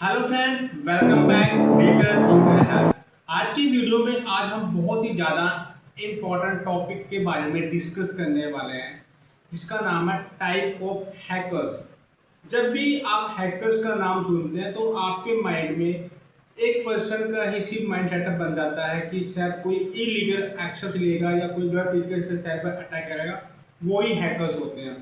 Hello friend, welcome back digital thinker hack. आज की video में हम बहुत ही ज़्यादा इम्पोर्टेंट टॉपिक के बारे में डिस्कस करने वाले हैं, जिसका नाम है टाइप ऑफ हैकर्स। जब भी आप हैकर्स का नाम सुनते हैं तो आपके माइंड में एक पर्सन का ही सिर्फ माइंड सेटअप बन जाता है कि शायद कोई इलीगल एक्सेस लेगा या कोई गलत तरीके से साइबर अटैक करेगा, वो ही हैकर्स होते हैं।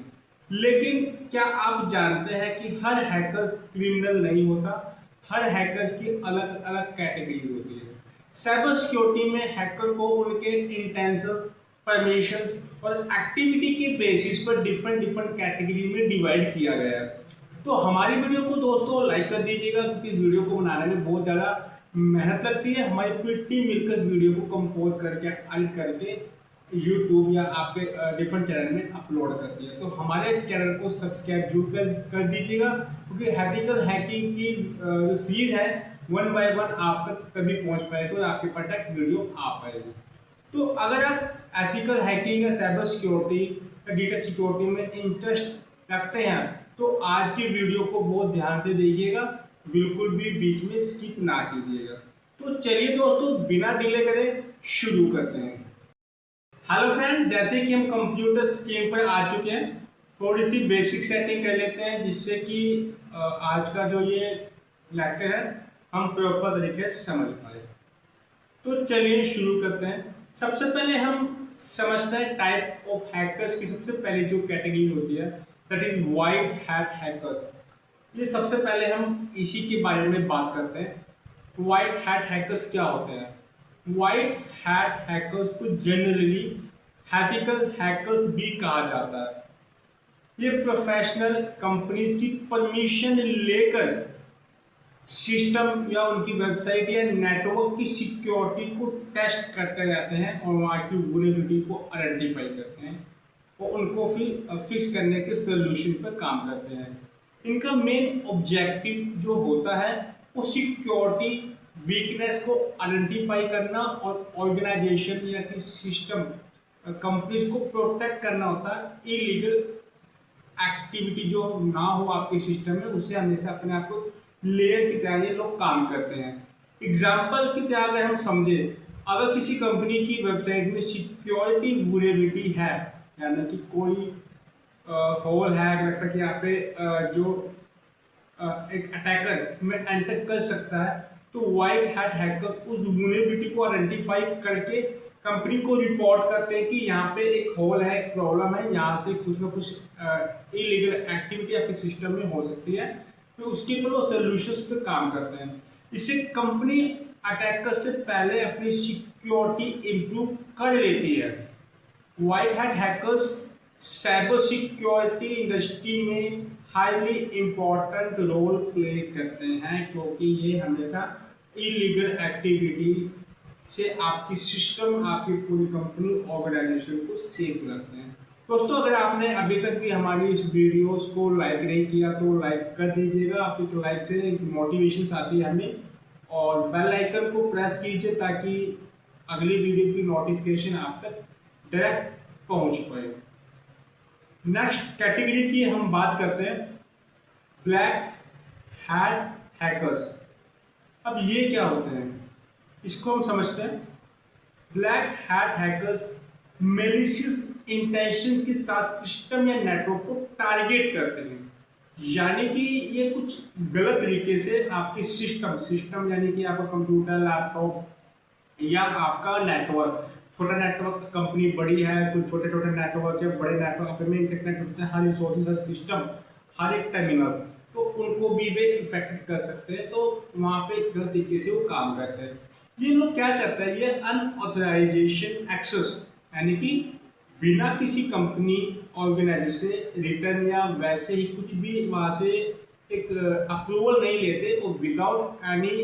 लेकिन क्या आप जानते हैं कि हर हैकर्स क्रिमिनल नहीं होता। हर हैकर्स की अलग अलग कैटेगरीज होती है। साइबर सिक्योरिटी में हैकर को उनके इंटेंशंस, परमिशंस और एक्टिविटी के बेसिस पर डिफरेंट डिफरेंट कैटेगरी में डिवाइड किया गया है। तो हमारी वीडियो को दोस्तों लाइक कर दीजिएगा, क्योंकि वीडियो को बनाने में बहुत ज़्यादा मेहनत लगती है। हमारी पूरी टीम मिलकर वीडियो को कंपोज करके एडिट करके यूट्यूब या आपके डिफरेंट चैनल में अपलोड करती है। तो हमारे चैनल को सब्सक्राइब जरूर कर दीजिएगा, क्योंकि एथिकल हैकिंग की जो सीरीज है वन बाय वन आप तक तभी पहुंच पाएगी और आपके पास तक वीडियो आ पाएगी। तो अगर आप एथिकल हैकिंग या साइबर सिक्योरिटी या डिजिटल सिक्योरिटी में इंटरेस्ट रखते हैं तो आज की वीडियो को बहुत ध्यान से देखिएगा, बिल्कुल भी बीच में स्किप ना कीजिएगा। तो चलिए दोस्तों, बिना डिले करे शुरू करते हैं। हेलो फ्रेंड, जैसे कि हम कंप्यूटर स्क्रीन पर आ चुके हैं, थोड़ी सी बेसिक सेटिंग कर लेते हैं, जिससे कि आज का जो ये लेक्चर है हम प्रॉपर तरीके से समझ पाए। तो चलिए शुरू करते हैं। सबसे पहले हम समझते हैं टाइप ऑफ हैकर्स की। सबसे पहले जो कैटेगरी होती है that is white hat hackers. ये सबसे पहले हम इसी के बारे में बात करते हैं। वाइट हैट हैकर्स क्या होते हैं? वाइट हैट हैकर्स को जनरली एथिकल हैकर्स भी कहा जाता है। ये प्रोफेशनल कंपनीज की परमिशन लेकर सिस्टम या उनकी वेबसाइट या नेटवर्क की सिक्योरिटी को टेस्ट करते रहते हैं और वहाँ की वल्नरेबिलिटी को आइडेंटिफाई करते हैं और उनको फिर फिक्स करने के सोल्यूशन पर काम करते हैं। इनका मेन ऑब्जेक्टिव जो होता है वो सिक्योरिटी वीकनेस को आइडेंटिफाई करना और ऑर्गेनाइजेशन या कि सिस्टम कंपनीज को प्रोटेक्ट करना होता है। इलीगल एक्टिविटी जो ना हो आपके सिस्टम में, उससे हमेशा अपने आप को लेयर की तरह ये लोग काम करते हैं। एग्जाम्पल की तरह अगर हम समझे, अगर किसी कंपनी की वेबसाइट में सिक्योरिटी वल्नरेबिलिटी है, यानी कि कोई होल है, लगता है कि यहाँ पे जो एक अटैकर में एंटर कर सकता है, तो वाइट हैट हैकर उस वल्नरेबिलिटी को आइडेंटिफाई करके कंपनी को रिपोर्ट करते हैं कि यहाँ पे एक होल है, एक प्रॉब्लम है, यहाँ से कुछ ना कुछ इलीगल एक्टिविटी आपके सिस्टम में हो सकती है। तो उसके ऊपर वो सोल्यूशंस पे काम करते हैं। इससे कंपनी अटैकर से पहले अपनी सिक्योरिटी इम्प्रूव कर लेती है। White hat hackers cyber security industry में हाईली इम्पोर्टेंट रोल प्ले करते हैं, क्योंकि ये हमेशा इलीगल एक्टिविटी से आपकी सिस्टम, आपकी पूरी कंपनी, ऑर्गेनाइजेशन को सेफ रखते हैं। दोस्तों, अगर आपने अभी तक भी हमारी इस वीडियोस को लाइक नहीं किया तो लाइक कर दीजिएगा। आपकी लाइक से मोटिवेशन आती है हमें, और बेल आइकन को प्रेस कीजिए ताकि अगली वीडियो की नोटिफिकेशन आप तक डायरेक्ट पहुंच पाए। नेक्स्ट कैटेगरी की हम बात करते हैं, ब्लैक हैट हैकर्स। अब ये क्या होते हैं, इसको हम समझते हैं। Black hat hackers malicious intention के साथ सिस्टम या नेटवर्क को टारगेट करते हैं, यानी कि ये कुछ गलत तरीके से आपकी सिस्टम यानी कि आपका कंप्यूटर, लैपटॉप या आपका नेटवर्क, छोटा नेटवर्क कंपनी बड़ी है, कुछ छोटे छोटे नेटवर्क या बड़े नेटवर्क में इंटरनेट होते हैं, हर रिसोर्सेज, हर सिस्टम, हर एक टर्मिनल, तो उनको भी वे इफेक्ट कर सकते हैं। तो वहाँ पे गलत तरीके से वो काम करते हैं। ये लोग क्या करते हैं, ये अनऑथराइजेशन एक्सेस, यानी कि बिना किसी कंपनी, ऑर्गेनाइजेशन से रिटर्न या वैसे ही कुछ भी वहाँ से एक अप्रूवल नहीं लेते और विदाउट एनी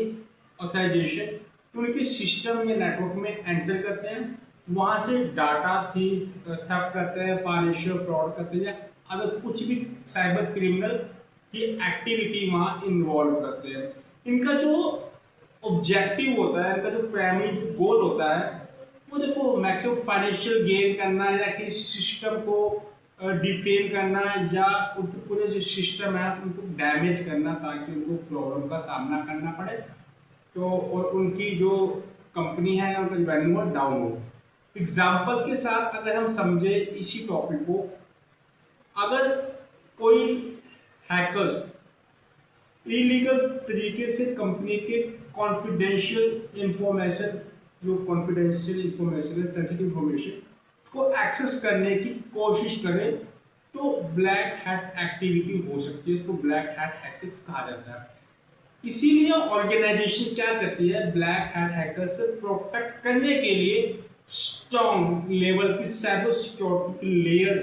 ऑथराइजेशन उनके सिस्टम या नेटवर्क में एंटर करते हैं, वहाँ से डाटा थेफ्ट करते हैं, फाइनेंशियल फ्रॉड करते हैं, या अगर कुछ भी साइबर क्रिमिनल की एक्टिविटी वहाँ इन्वॉल्व करते हैं। इनका जो ऑब्जेक्टिव होता है, इनका जो प्राइमरी जो गोल होता है, वो देखो मैक्सिमम फाइनेंशियल गेन करना या कि सिस्टम को डिफेम करना या उनके पूरे जो सिस्टम है उनको डैमेज करना ताकि उनको प्रॉब्लम का सामना करना पड़े, तो और उनकी जो कंपनी है या उनका वैल्यू डाउन हो। एग्जाम्पल के साथ अगर हम समझे इसी टॉपिक को, अगर कोई हैकर्स इलीगल तरीके से कंपनी के कॉन्फिडेंशियल इंफॉर्मेशन, जो कॉन्फिडेंशियल इंफॉर्मेशन है, सेंसिटिव इंफॉर्मेशन को एक्सेस करने की कोशिश करे तो ब्लैक हैट एक्टिविटी हो सकती है, इसको ब्लैक हैट हैकर्स कहा जाता है। इसीलिए ऑर्गेनाइजेशन क्या करती है, ब्लैक हैट हैकर्स से प्रोटेक्ट करने के लिए स्ट्रॉन्ग लेवल की साइबर सिक्योरिटी लेयर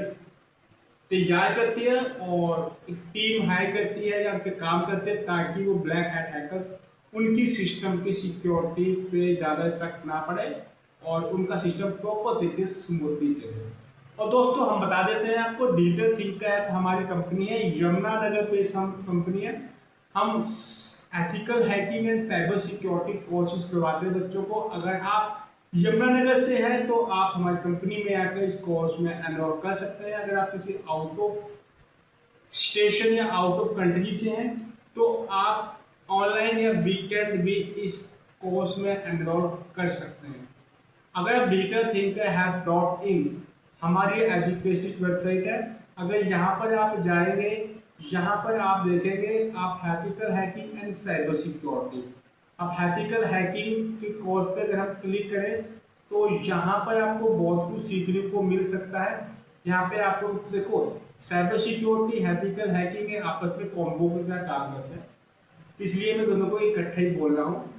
तैयार करती है और एक टीम हायर करती है या पे काम करते हैं ताकि वो ब्लैक हैट हैकर्स उनकी सिस्टम की सिक्योरिटी पे ज़्यादा इफेक्ट ना पड़े और उनका सिस्टम प्रॉपर तरीके से स्मूथली चले। और दोस्तों हम बता देते हैं आपको, डिजिटल थिंक का ऐप हमारी कंपनी है, यमुनानगर पे हम कंपनी है। हम ethical hacking and cyber security courses करवाते हैं बच्चों को। अगर आप यमुनानगर से हैं तो आप हमारी कंपनी में आकर इस कोर्स में एनरोल कर सकते हैं। अगर आप किसी आउट ऑफ स्टेशन या आउट ऑफ कंट्री से हैं तो आप ऑनलाइन या वीकेंड भी इस कोर्स में एनरोल कर सकते हैं। अगर आप digitalthinker.in हमारी एजुकेशनल वेबसाइट है, अगर यहाँ पर आप जाएंगे, यहाँ पर आप देखेंगे आप ethical hacking and cyber security, अब एथिकल हैकिंग के कोर्स पे अगर हम क्लिक करें तो यहाँ पर आपको बहुत कुछ सीखने को मिल सकता है। यहाँ पे आपको देखो साइबर सिक्योरिटी एथिकल हैकिंग है, आपस में कॉम्बो के साथ काम करते हैं, इसलिए मैं दोनों को इकट्ठे ही बोल रहा हूँ।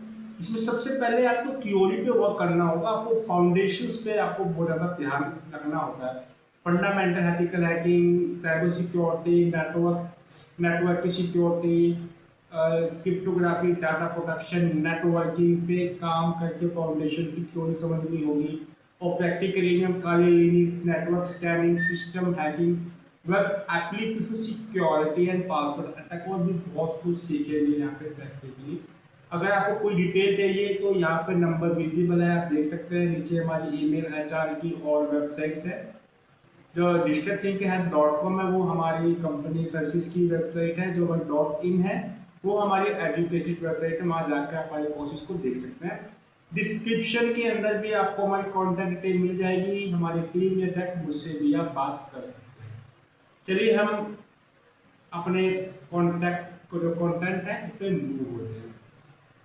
इसमें सबसे पहले आपको थ्योरी पे वर्क करना होगा, आपको फाउंडेशंस पे आपको बहुत ज़्यादा ध्यान रखना होता है। Fundamental ethical hacking, cyber security, network की security, cryptography, data protection, networking पे काम करके फाउंडेशन की थ्योरी समझनी होगी। और प्रैक्टिकली में हम Kali Linux, network scanning, system hacking, web application security and password attack और भी बहुत कुछ सीखेंगे यहाँ पे प्रैक्टिकली। अगर आपको कोई डिटेल चाहिए तो यहाँ पे नंबर विजिबल है, आप देख सकते हैं। नीचे हमारी ईमेल, HR की और वेबसाइट्स है। जो digitalthinker.com है वो हमारी कंपनी सर्विसेज की वेबसाइट है। जो .in है वो हमारी एजुकेशनल वेबसाइट है, वहाँ जाकर आप हमारे कोर्सेज को देख सकते हैं। डिस्क्रिप्शन के अंदर भी आपको हमारी कॉन्टैक्ट डिटेल मिल जाएगी, हमारी टीम या डायरेक्ट मुझसे भी आप बात कर सकते हैं। चलिए हम अपने कॉन्टैक्ट को जो कॉन्टेंट है उस पर मूव होते हैं।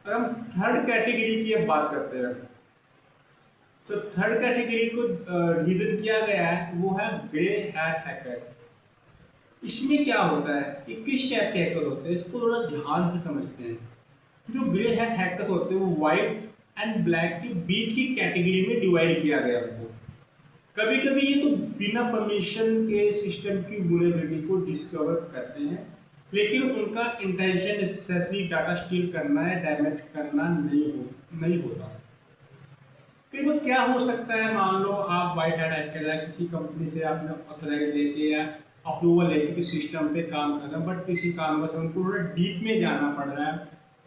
अगर हम थर्ड कैटेगरी की अब बात करते हैं तो थर्ड कैटेगरी को डिवीजन किया गया है, वो है ग्रे हैट हैकर। इसमें क्या होता है कि किस टाइप के हैकर होते हैं, इसको थोड़ा ध्यान से समझते हैं। जो ग्रे हैट हैकर्स होते हैं वो वाइट एंड ब्लैक के बीच की कैटेगरी में डिवाइड किया गया उनको। कभी कभी ये तो बिना परमिशन के सिस्टम की वल्नरेबिलिटी को डिस्कवर करते हैं, लेकिन उनका इंटेंशन नेसेसरी डाटा स्टील करना है, डैमेज करना नहीं होता। फिर वो क्या हो सकता है, मान लो आप वाइट हैट हैकर है, किसी कंपनी से आपने ऑथराइज लेके या अप्रूवल लेके किसी सिस्टम पे काम कर रहे हैं, बट किसी कारणवश उनको थोड़ा डीप में जाना पड़ रहा है,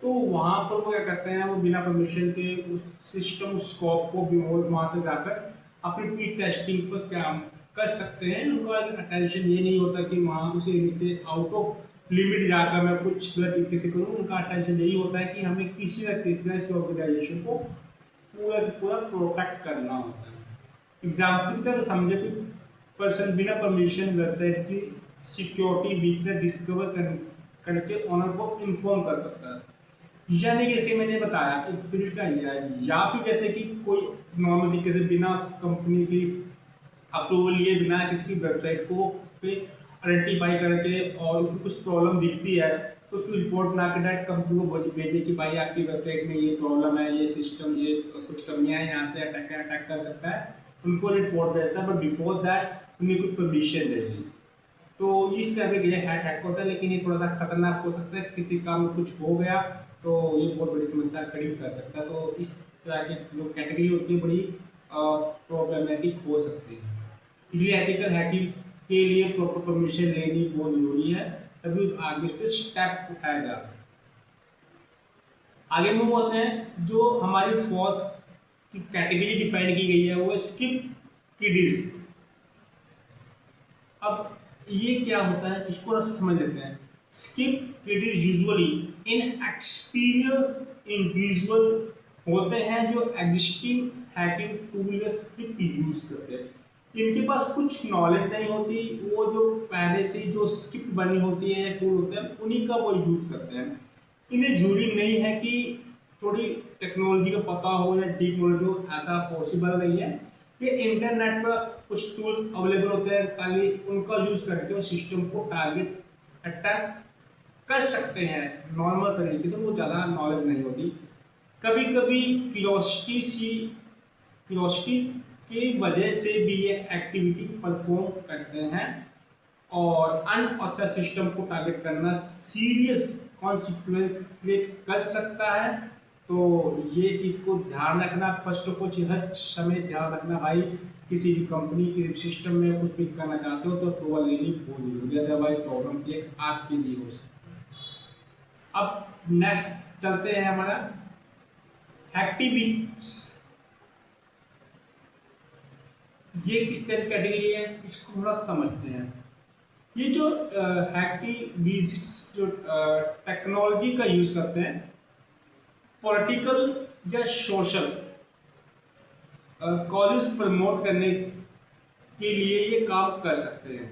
तो वहाँ पर वो क्या करते हैं, वो बिना परमिशन के उस सिस्टम स्कोप को भी वहाँ पर जाकर अपनी प्री टेस्टिंग पर काम कर सकते हैं। उनका अटेंशन ये नहीं होता कि वहाँ उसे आउट ऑफ लिमिट जाकर मैं कुछ गलत तरीके से करूँ। उनका अटेंशन यही होता है कि हमें किसी न किसी ऑर्गेनाइजेशन को पूरा प्रोटेक्ट करना होता है। एग्जाम्पल की तरह समझे कि पर्सन बिना परमिशन वेबसाइट की सिक्योरिटी वीकनेस डिस्कवर करके ऑनर को इन्फॉर्म कर सकता है। यानी जैसे मैंने बताया एक तरीका ये है, या फिर जैसे कि कोई नॉर्मल तरीके से बिना कंपनी की अप्रूवल लिए बिना किसी की वेबसाइट को पे आइडेंटिफाई करके और कुछ प्रॉब्लम दिखती है तो उसकी रिपोर्ट ना के डायरेक्ट कंपनी को भेजे कि भाई आपकी वेबसाइट में ये प्रॉब्लम है, ये सिस्टम, ये कुछ कमियां हैं, यहाँ से अटैक कर सकता है, उनको रिपोर्ट भेजता है। बट बिफोर दैट उन्हें कुछ परमिशन देगी। तो इस टाइप के हैक हैक होता है, लेकिन ये थोड़ा सा खतरनाक हो सकता है। किसी काम में कुछ हो गया तो ये बहुत बड़ी समस्या खड़ी कर सकता है। तो इस तरह की जो कैटेगरी होती है बड़ी प्रॉब्लमेटिक हो सकती है। इसलिए एथिकल हैकिंग के लिए प्रॉपर परमिशन लेनी बहुत जरूरी है, तभी आगे पे स्टेप उठाया जा सकता है। आगे मूव होते हैं। जो हमारी फोर्थ की कैटेगरी डिफाइन की गई है वो स्किप किडीज। अब ये क्या होता है इसको समझ लेते हैं। Script it is usually in experience individual होते हैं जो एग्जिस्टिंग हैकिंग टूल या स्क्रिप्ट यूज करते हैं। इनके पास कुछ नॉलेज नहीं होती, वो जो पहले से जो स्क्रिप्ट बनी होती है टूल होते हैं उन्हीं का वो यूज करते हैं। इन्हें जरूरी नहीं है कि थोड़ी टेक्नोलॉजी का पता हो या डीप नॉलेज हो, ऐसा पॉसिबल नहीं है। ये इंटरनेट पर कुछ टूल्स अवेलेबल होते हैं, खाली उनका यूज करके वो सिस्टम को टारगेट अटैक कर सकते हैं नॉर्मल तरीके से, वो ज़्यादा नॉलेज नहीं होती। कभी कभी क्यूरोसिटी की वजह से भी ये एक्टिविटी परफॉर्म करते हैं और अनऑथराइज्ड सिस्टम को टारगेट करना सीरियस कॉन्सिक्वेंस क्रिएट कर सकता है। तो ये चीज़ को ध्यान रखना, फर्स्ट ऑफ ऑल हर समय ध्यान रखना भाई, किसी भी कंपनी के सिस्टम में कुछ भी करना चाहते हो तो अप्रूवल लेनी बहुत जरूरी है, अदरवाइज प्रॉब्लम क्रिएट आपके लिए हो सकती है। अब नेक्स्ट चलते हैं हमारा एक्टिविटीज। ये किस तरह की कैटेगरी है इसको थोड़ा समझते हैं। ये जो एक्टिविटीज जो टेक्नोलॉजी का यूज करते हैं पॉलिटिकल या सोशल कॉजेस प्रमोट करने के लिए ये काम कर सकते हैं।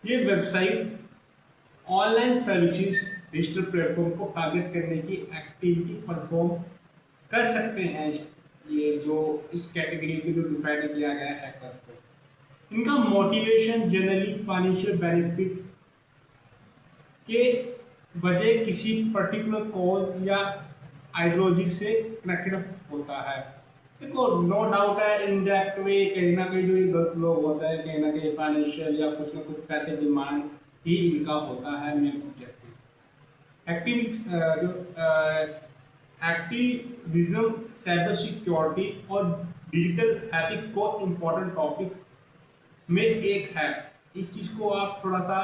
ये website, online services, digital platform को टारगेट करने की एक्टिविटी परफॉर्म कर सकते हैं। ये जो इस कैटेगरी की जो डिफाइन किया गया है हैकर्स को, इनका मोटिवेशन जनरली फाइनेंशियल बेनिफिट के बजाय किसी पर्टिकुलर कॉज या आइडियोलॉजी से कनेक्टेड होता है। देखो नो डाउट है इनडायरेक्ट वे कहीं ना कहीं जो ये गलत लोग होता है कहीं ना कहीं फाइनेंशियल या कुछ ना कुछ पैसे डिमांड ही इनका होता है main objective. Activism, cyber security और डिजिटल एथिक को इम्पोर्टेंट टॉपिक में एक है। इस चीज़ को आप थोड़ा सा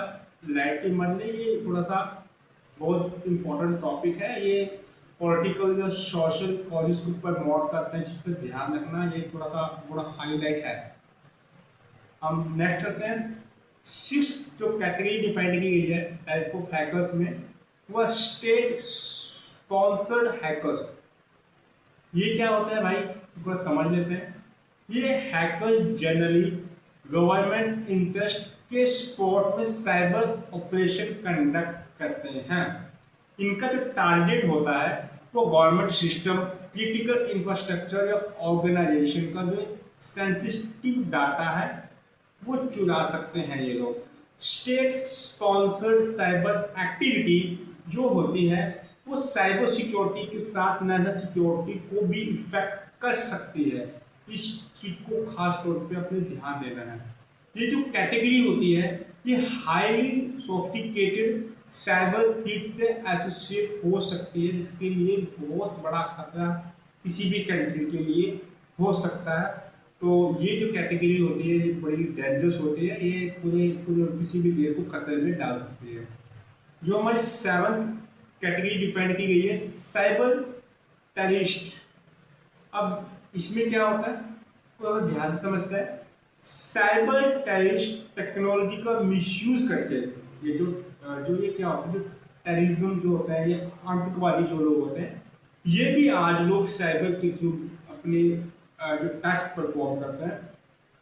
लाइटली मत ले, ये थोड़ा सा बहुत इम्पोर्टेंट टॉपिक है। ये पॉलिटिकल या सोशल कॉजेस के ऊपर प्रमोट करते हैं, जिस पर ध्यान रखना, ये थोड़ा सा बड़ा हाईलाइट है। हम नेक्स्ट चलते हैं। सिक्स्थ जो कैटेगरी डिफाइन की गई है टाइप ऑफ हैकर्स में, वह स्टेट स्पॉन्सर्ड हैकर्स। ये क्या होता है भाई, थोड़ा समझ लेते हैं। ये हैकर्स जनरली गवर्नमेंट इंटरेस्ट के सपोर्ट में साइबर ऑपरेशन कंडक्ट करते हैं। इनका जो टारगेट होता है वो गवर्नमेंट सिस्टम, क्रिटिकल इंफ्रास्ट्रक्चर या ऑर्गेनाइजेशन का जो सेंसिटिव डाटा है वो चुरा सकते हैं ये लोग। स्टेट स्पॉन्सर्ड साइबर एक्टिविटी जो होती है वो साइबर सिक्योरिटी के साथ नेशनल सिक्योरिटी को भी इफेक्ट कर सकती है। इस चीज को खास तौर पे अपने ध्यान देना है। ये जो कैटेगरी होती है ये हाईली सोफिस्टिकेटेड साइबर थ्रेट से एसोसिएट हो सकती है, जिसके लिए बहुत बड़ा खतरा किसी भी कंट्री के लिए हो सकता है। तो ये जो कैटेगरी होती है ये बड़ी डेंजरस होती है, ये पूरे किसी भी देश को खतरे में डाल सकती है। जो हमारी सेवंथ कैटेगरी डिफाइन की गई है साइबर टेररिस्ट। अब इसमें क्या होता है तो ध्यान से समझते हैं। साइबर टेररिस्ट टेक्नोलॉजी का मिसयूज करके ये जो ये क्या होता है, जो टेररिज्म जो होता है, ये आतंकवादी जो लोग होते हैं, ये भी आज लोग साइबर के थ्रू अपने जो टास्क परफॉर्म करते हैं,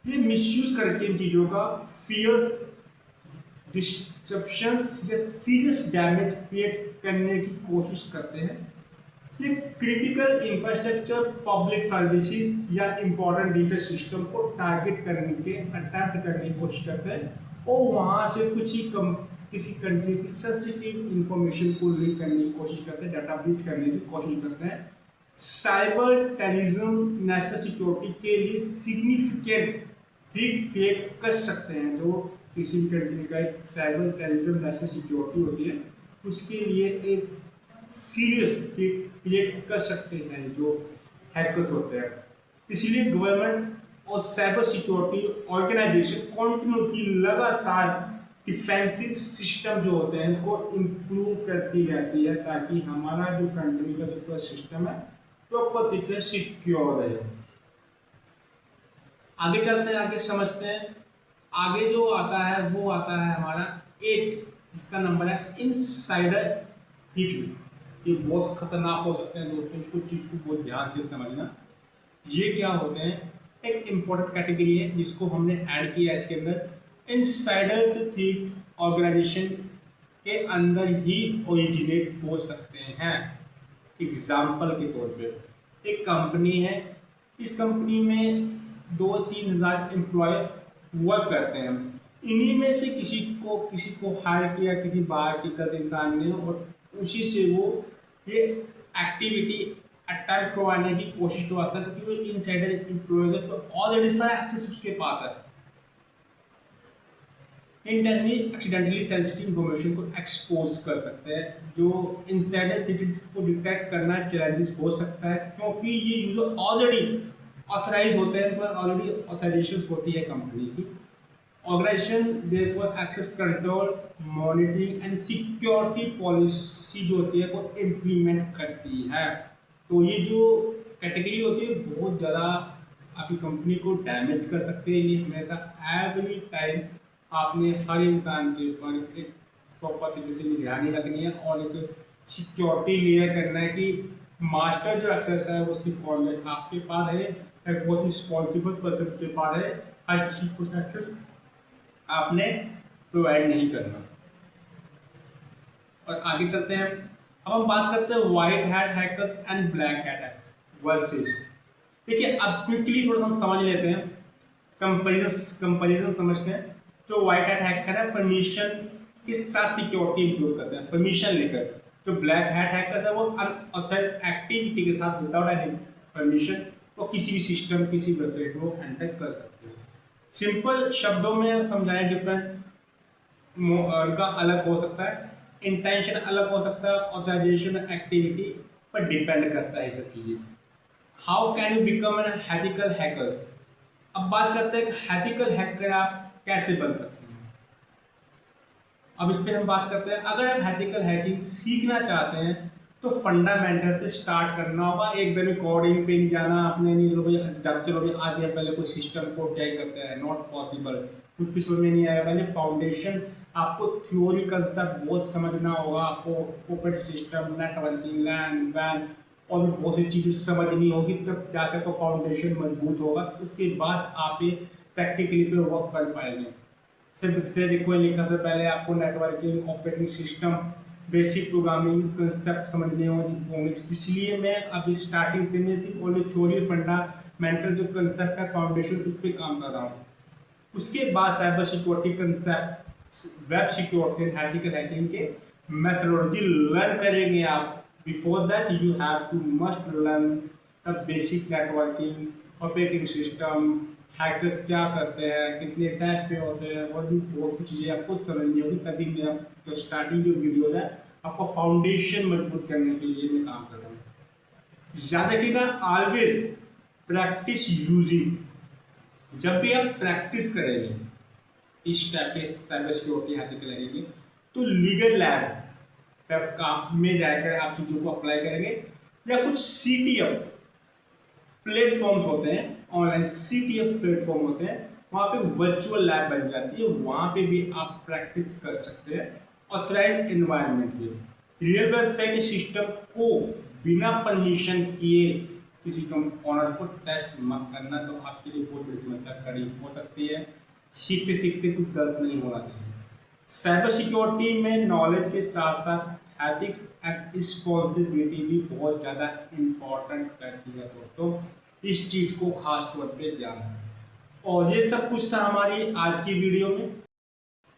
ये मिसयूज करके इन चीज़ों का फियर्स, डिस्ट्रप्शंस या सीरियस डैमेज क्रिएट करने की कोशिश करते हैं। ये क्रिटिकल इंफ्रास्ट्रक्चर, पब्लिक सर्विसेज या इंपॉर्टेंट डिजिटल सिस्टम को टारगेट करने के अटैम्प्ट करने की कोशिश करते हैं और वहाँ से किसी कंट्री की सेंसिटिव इंफॉर्मेशन को लीक करने की कोशिश करते हैं, डाटा ब्रीच करने की कोशिश करते हैं। साइबर टेररिज्म नेशनल सिक्योरिटी के लिए सिग्निफिकेंट थ्रेट क्रिएट कर सकते हैं। जो किसी भी कंट्री का एक साइबर टेररिज्म नेशनल सिक्योरिटी होती है उसके लिए एक सीरियस थ्रेट क्रिएट कर सकते हैं जो हैकर्स होते हैं। इसलिए गवर्नमेंट और साइबर सिक्योरिटी ऑर्गेनाइजेशन कॉन्टिन्यूसली लगातार डिफेंसिव सिस्टम जो होते हैं इनको इम्प्रूव करती रहती है ताकि हमारा जो कंट्री का जो पूरा सिस्टम है प्रॉपर तरीके सिक्योर रहे। आगे चलते हैं, आगे समझते हैं आगे जो आता है वो आता है हमारा 8, इसका नंबर है इनसाइडर हिट। ये बहुत खतरनाक हो सकते हैं दोस्तों, इसको चीज़ को बहुत ध्यान से समझना। ये क्या होते हैं, एक इम्पोर्टेंट कैटेगरी है जिसको हमने ऐड किया है इसके अंदर। इनसाइडर थीट ऑर्गेनाइजेशन के अंदर ही ओरिजिनेट हो सकते हैं। एग्जाम्पल के तौर पे एक कंपनी है, इस कंपनी में 2-3 हज़ार एम्प्लॉय वर्क करते हैं। इन्हीं में से किसी को हायर किया किसी बाहर के गलत इंसान ने, और उसी से वो ये एक्टिविटी अटैक करवाने की कोशिश करवाता है कि वो इनसाइडर एम्प्लॉय को ऑलरेडी सारा एक्सेस उसके पास है। इंटेंशनली एक्सीडेंटली सेंसिटिव इंफॉर्मेशन को एक्सपोज कर सकते हैं, जो इनसाइडर थ्रेट को डिटेक्ट करना चैलेंजेस हो सकता है, क्योंकि ये यूजर ऑलरेडी ऑथराइज होते हैं, ऑलरेडी ऑथराइजेशन होती है कंपनी की। Organisation therefore access control, monitoring and security policy जो होती है वो इम्प्लीमेंट करती है। तो ये जो कैटेगरी होती है बहुत ज़्यादा आपकी कंपनी को डैमेज कर सकते हैं। ये हमेशा एवरी टाइम आपने हर इंसान के ऊपर एक प्रॉपर तरीके से निगरानी रखनी है और एक सिक्योरिटी लेयर करना है कि मास्टर जो एक्सेस है वो सिर्फ ऑनलाइन आपके पास है, एक बहुत रिस्पॉन्सिबल पर्सन के पास है, हर किसी को एक्सेस आपने प्रोवाइड नहीं करना। और आगे चलते हैं, अब हम बात करते हैं white hat hackers and black hat hackers versus. देखिए अब क्विकली थोड़ा सा हम समझ लेते हैं, कंपैरिजन समझते हैं। जो वाइट हैट हैकर है परमिशन के साथ सिक्योरिटी इंप्रूव करते हैं, परमिशन लेकर। जो ब्लैक हैट हैकर्स है वो अनऑथराइज्ड एक्टिविटी के साथ विदाउट एनी परमिशन वो किसी भी सिस्टम किसी वेबसाइट को एंटर कर सकते हैं। सिंपल शब्दों में समझाएं, डिफरेंट उनका अलग हो सकता है, इंटेंशन अलग हो सकता है, ऑथराइजेशन एक्टिविटी पर डिपेंड करता है ये सब चीज़ें। How can you become an ethical hacker. अब बात करते हैं एथिकल हैकर आप कैसे बन सकते हैं। अब इस पर हम बात करते हैं, अगर आप एथिकल हैकिंग सीखना चाहते हैं तो फंडामेंटल से स्टार्ट करना होगा। एक दिन कोडिंग पे नहीं जाना आपने, नहीं चलो भैया चलो भैया आज हम पहले कोई सिस्टम को टैग करते हैं, नॉट पॉसिबल, कुछ भी समझ में नहीं आएगा। पहले फाउंडेशन आपको थ्योरी कंसेप्ट बहुत समझना होगा, आपको ऑपरेटिंग सिस्टम, नेटवर्किंग, लैन वैन और भी बहुत सी चीज़ें समझनी होगी, तब जाकर तो फाउंडेशन मजबूत होगा। उसके बाद आप ये प्रैक्टिकली पे वर्क कर पाएंगे। सिर्फ से कोई लिखा था पहले आपको networking, operating system, basic programming concept समझने होंगे, इसलिए मैं अभी स्टार्टिंग से मैं सिर्फ ओनली थ्योरी फंडामेंटल जो कंसेप्ट है फाउंडेशन उस पर काम कर रहा हूँ। उसके बाद cyber security concept, web security, ethical hacking के मेथोडोलॉजी लर्न करेंगे आप। Before that you have to must learn the basic networking, operating system, hackers क्या करते हैं, कितने टाइप के होते हैं, और भी बहुत कुछ चीज़ें आपको समझनी होगी। तभी मैं जो स्टार्टिंग जो वीडियो है आपको फाउंडेशन मजबूत करने के लिए मैं काम कर रहा हूँ। याद रखिएगा ऑलवेज प्रैक्टिस यूजिंग। जब भी आप प्रैक्टिस करेंगे इस टाइप के साइबर सिक्योरिटी एथिकल करेंगे तो लीगल लैब काम में जाकर आप चीज़ों को अप्लाई करेंगे, या कुछ CTF प्लेटफॉर्म्स होते हैं, ऑनलाइन CTF प्लेटफॉर्म होते हैं, वहाँ पे वर्चुअल लैब बन जाती है, वहाँ पे भी आप प्रैक्टिस कर सकते हैं ऑथराइज एनवायरनमेंट में। रियल वेबसाइट सिस्टम को बिना परमिशन किए किसी ऑनर को टेस्ट मत करना, तो आपके लिए बहुत बड़ी समस्या खड़ी हो सकती है। सीखते सीखते कुछ गलत नहीं होना चाहिए। साइबर सिक्योरिटी में नॉलेज के साथ साथ एथिक्स एंड रिस्पॉन्सिबिलिटी भी बहुत ज़्यादा इम्पॉर्टेंट करती है दोस्तों, इस चीज़ को खास तौर पे ध्यान रखें। और ये सब कुछ था हमारी आज की वीडियो में।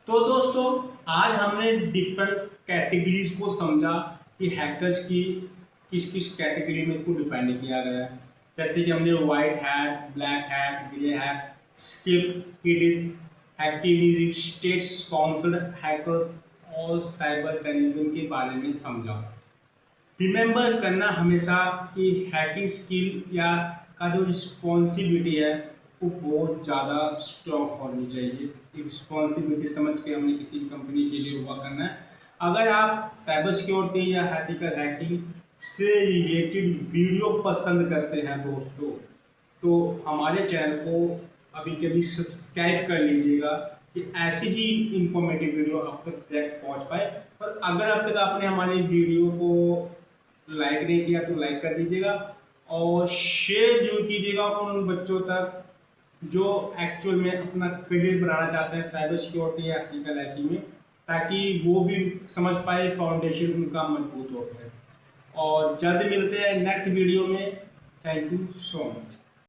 तो दोस्तों आज हमने डिफरेंट कैटेगरीज को समझा कि हैकर्स की किस किस कैटेगरी में को डिफाइन किया गया है। जैसे कि हमने white hat, black hat, grey hat, skip kid, activity, state sponsored hackers और साइबर टेररिज्म के बारे में समझा। रिमेंबर करना हमेशा कि हैकिंग स्किल या का जो रिस्पॉन्सिबिलिटी है वो बहुत ज़्यादा स्ट्रॉन्ग होनी चाहिए। रिस्पॉन्सिबिलिटी समझ के हमने किसी कंपनी के लिए हुआ करना है। अगर आप साइबर सिक्योरिटी या एथिकल हैकिंग से रिलेटेड वीडियो पसंद करते हैं दोस्तों, तो हमारे चैनल को अभी के अभी सब्सक्राइब कर लीजिएगा कि ऐसी ही इंफॉर्मेटिव वीडियो आप तक डायरेक्ट पहुंच पाए। और अगर अब तक आपने हमारी वीडियो को लाइक नहीं किया तो लाइक कर दीजिएगा और शेयर जरूर कीजिएगा उन बच्चों तक जो एक्चुअल में अपना करियर बनाना चाहते हैं साइबर सिक्योरिटी या एथिकल हैकिंग में, ताकि वो भी समझ पाए, फाउंडेशन उनका मजबूत हो पाए। और जल्द मिलते हैं नेक्स्ट वीडियो में। Thank you so much.